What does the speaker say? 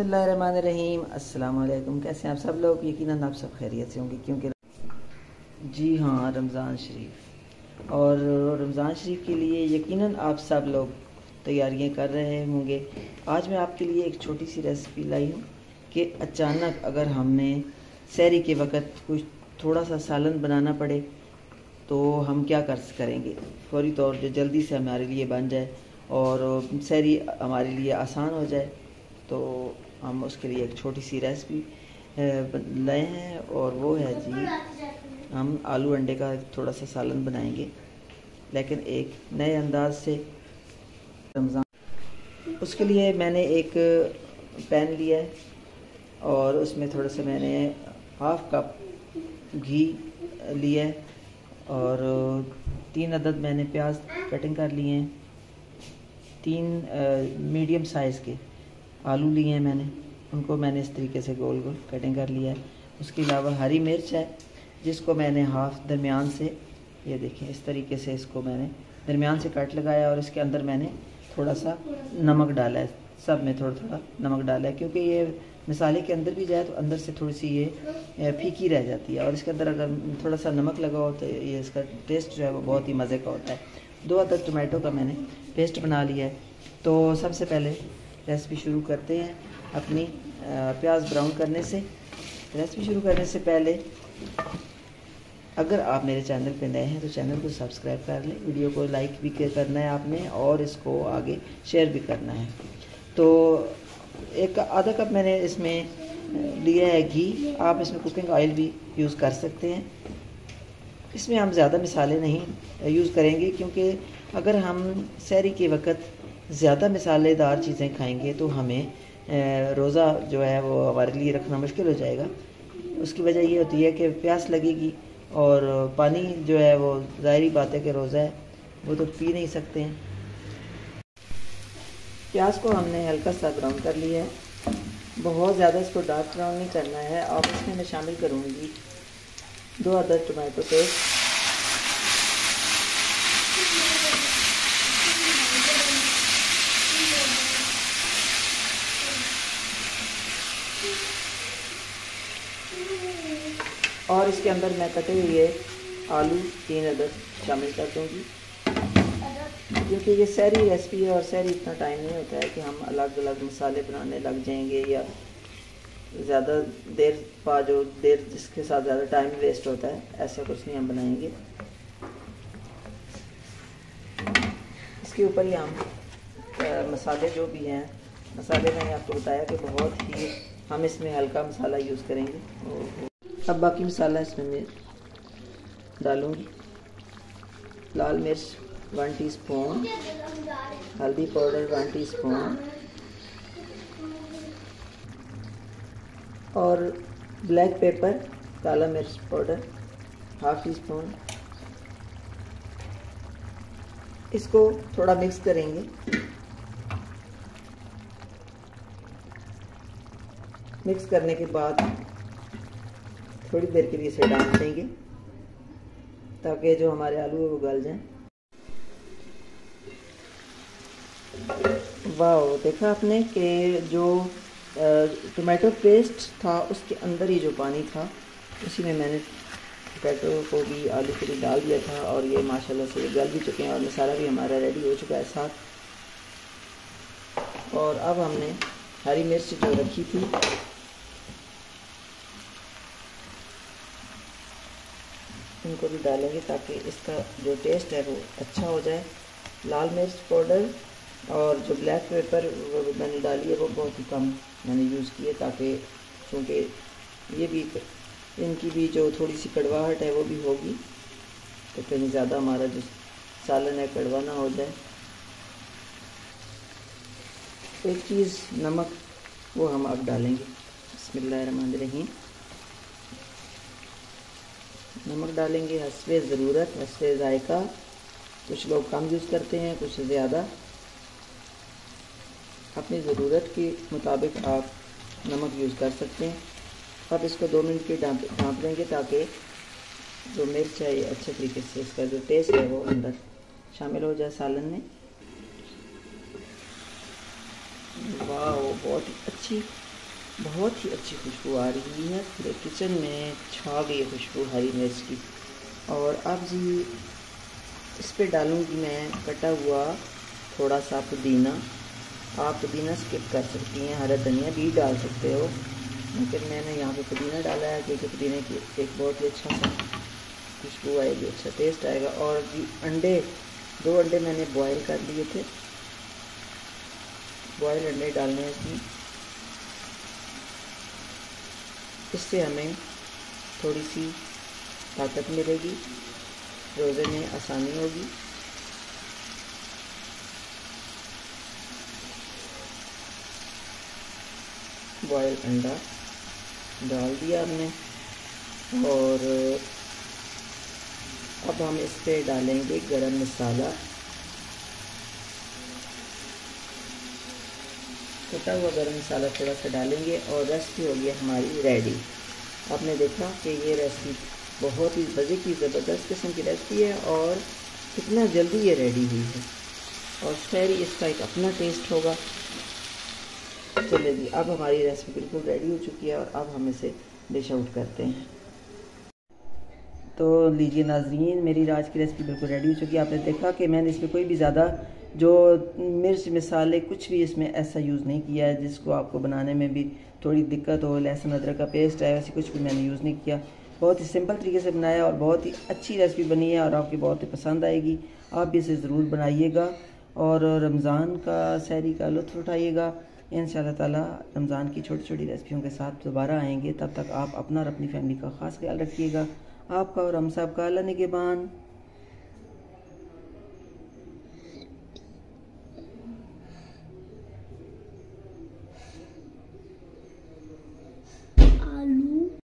बिस्मिल्लाहिर्रहमानिर्रहीम। अस्सलाम वालेकुम। कैसे हैं आप सब लोग? यकीनन आप सब खैरियत से होंगे क्योंकि जी हाँ, रमज़ान शरीफ और रमज़ान शरीफ के लिए यकीनन आप सब लोग तैयारियां कर रहे होंगे। आज मैं आपके लिए एक छोटी सी रेसिपी लाई हूँ कि अचानक अगर हमें सहरी के वक़्त कुछ थोड़ा सा सालन बनाना पड़े तो हम क्या करेंगे फौरी तौर पे जल्दी से हमारे लिए बन जाए और सहरी हमारे लिए आसान हो जाए। तो हम उसके लिए एक छोटी सी रेसिपी लाए हैं और वो है जी, हम आलू अंडे का थोड़ा सा सालन बनाएंगे लेकिन एक नए अंदाज से रमज़ान। उसके लिए मैंने एक पैन लिया है और उसमें थोड़ा सा मैंने हाफ़ कप घी लिया है और 3 अदद मैंने प्याज कटिंग कर लिए हैं। 3 मीडियम साइज़ के आलू लिए हैं मैंने, उनको मैंने इस तरीके से गोल गोल कटिंग कर लिया है। उसके अलावा हरी मिर्च है जिसको मैंने हाफ़ दरमियान से, ये देखें इस तरीके से इसको मैंने दरमियान से कट लगाया और इसके अंदर मैंने थोड़ा सा नमक डाला है। सब में थोड़ा थोड़ा नमक डाला है क्योंकि ये मसाले के अंदर भी जाए तो अंदर से थोड़ी सी ये फीकी रह जाती है और इसके अंदर अगर थोड़ा सा नमक लगा हो तो ये इसका टेस्ट जो है वो बहुत ही मज़े का होता है। 2 अदद टमाटो का मैंने पेस्ट बना लिया है। तो सबसे पहले रेसिपी शुरू करते हैं अपनी प्याज ब्राउन करने से। रेसिपी शुरू करने से पहले अगर आप मेरे चैनल पे नए हैं तो चैनल को सब्सक्राइब कर लें, वीडियो को लाइक भी करना है आपने और इसको आगे शेयर भी करना है। तो एक आधा कप मैंने इसमें लिया है घी, आप इसमें कुकिंग ऑयल भी यूज़ कर सकते हैं। इसमें हम ज़्यादा मसाले नहीं यूज़ करेंगे क्योंकि अगर हम सहरी के वक़्त ज़्यादा मसालेदार चीज़ें खाएंगे तो हमें रोज़ा जो है वो हमारे लिए रखना मुश्किल हो जाएगा। उसकी वजह ये होती है कि प्यास लगेगी और पानी जो है वो ज़ाहिरी बात है कि रोज़ा है वो तो पी नहीं सकते हैं। प्याज को हमने हल्का सा ब्राउन कर लिया है, बहुत ज़्यादा इसको डार्क ब्राउन नहीं करना है। और इसमें मैं शामिल करूँगी 2 अदद टमाटो पेस्ट, और इसके अंदर मैं कटे हुए आलू 3 अदद शामिल कर दूँगी क्योंकि ये सहरी रेसिपी है और सहरी इतना टाइम नहीं होता है कि हम अलग अलग मसाले बनाने लग जाएंगे या ज़्यादा देर जिसके साथ ज़्यादा टाइम वेस्ट होता है, ऐसा कुछ नहीं हम बनाएंगे। इसके ऊपर ही हम मसाले जो भी हैं, मसाले मैंने आपको बताया कि बहुत ही हम इसमें हल्का मसाला यूज़ करेंगे। अब बाकी मसाला इसमें मैं डालूँगी। लाल मिर्च 1 टीस्पून, हल्दी पाउडर 1 टीस्पून और ब्लैक पेपर काला मिर्च पाउडर 1/2 टीस्पून। इसको थोड़ा मिक्स करेंगे। मिक्स करने के बाद थोड़ी देर के लिए इसे डाल देंगे ताकि जो हमारे आलू है वो गल जाएं। वाह, देखा आपने कि जो टमाटो पेस्ट था उसके अंदर ही जो पानी था उसी में मैंने टमाटो को भी आलू को भी डाल दिया था और ये माशाल्लाह से गल भी चुके हैं और मसाला भी हमारा रेडी हो चुका है साथ। और अब हमने हरी मिर्च जो रखी थी इनको भी डालेंगे ताकि इसका जो टेस्ट है वो अच्छा हो जाए। लाल मिर्च पाउडर और जो ब्लैक पेपर मैंने डाली है वो बहुत ही कम मैंने यूज़ की है ताकि चूँकि ये भी इनकी भी जो थोड़ी सी कड़वाहट है वो भी होगी तो कहीं ज़्यादा हमारा जो सालन है कड़वा ना हो जाए। एक चीज़ नमक वो हम अब डालेंगे। बिस्मिल्लाहिर्रहमानिर्रहीम। नमक डालेंगे हस्बे ज़रूरत, हस्बे ज़ायका। कुछ लोग कम यूज़ करते हैं, कुछ ज़्यादा। अपनी ज़रूरत के मुताबिक आप नमक यूज़ कर सकते हैं। अब इसको 2 मिनट के ढाँप देंगे ताकि जो मिर्च है ये अच्छे तरीके से इसका जो टेस्ट है वो अंदर शामिल हो जाए सालन में। वाह, बहुत ही अच्छी बहुत ही अच्छी खुशबू आ रही है, पूरे किचन में छा गई खुशबू हरी मिर्च की। और अब जी इस पे डालूँगी मैं कटा हुआ थोड़ा सा पुदीना। आप पुदीना स्किप कर सकती हैं, हरा धनिया भी डाल सकते हो, लेकिन मैंने यहाँ पे पुदीना डाला है क्योंकि पुदीने की एक बहुत ही अच्छा सा खुशबू आएगी, अच्छा टेस्ट आएगा। और जी अंडे, 2 अंडे मैंने बॉयल कर लिए थे, बॉयल अंडे डालने हैं इसमें। इससे हमें थोड़ी सी ताकत मिलेगी, रोज़े में आसानी होगी। बॉयल अंडा डाल दिया हमने, और अब हम इस पे डालेंगे गरम मसाला, कटा हुआ गरम मसाला थोड़ा सा डालेंगे और रेसिपी होगी हमारी रेडी। आपने देखा कि ये रेसिपी बहुत ही मज़े की ज़बरदस्त किस्म की रेसिपी है और कितना जल्दी ये रेडी हुई है, और खैर इसका एक अपना टेस्ट होगा। चलिए जी, अब हमारी रेसिपी बिल्कुल रेडी हो चुकी है और अब हम इसे डिश आउट करते हैं। तो लीजिए नाज़रीन, मेरी आज की रेसिपी बिल्कुल रेडी हो चुकी है। आपने देखा कि मैंने इसमें कोई भी ज़्यादा जो मिर्च मसाले कुछ भी इसमें ऐसा यूज़ नहीं किया है जिसको आपको बनाने में भी थोड़ी दिक्कत हो, लहसुन अदरक का पेस्ट है, वैसे कुछ भी मैंने यूज़ नहीं किया। बहुत ही सिंपल तरीके से बनाया और बहुत ही अच्छी रेसिपी बनी है और आपकी बहुत ही पसंद आएगी। आप भी इसे ज़रूर बनाइएगा और रमज़ान का सहरी का लुत्फ़ उठाइएगा। इंशाअल्लाह ताला रमज़ान की छोटी छोटी रेसिपियों के साथ दोबारा आएंगे। तब तक आप अपना और अपनी फैमिली का ख़ास ख्याल रखिएगा। आपका और हम सब का अल्लाह निगहबान।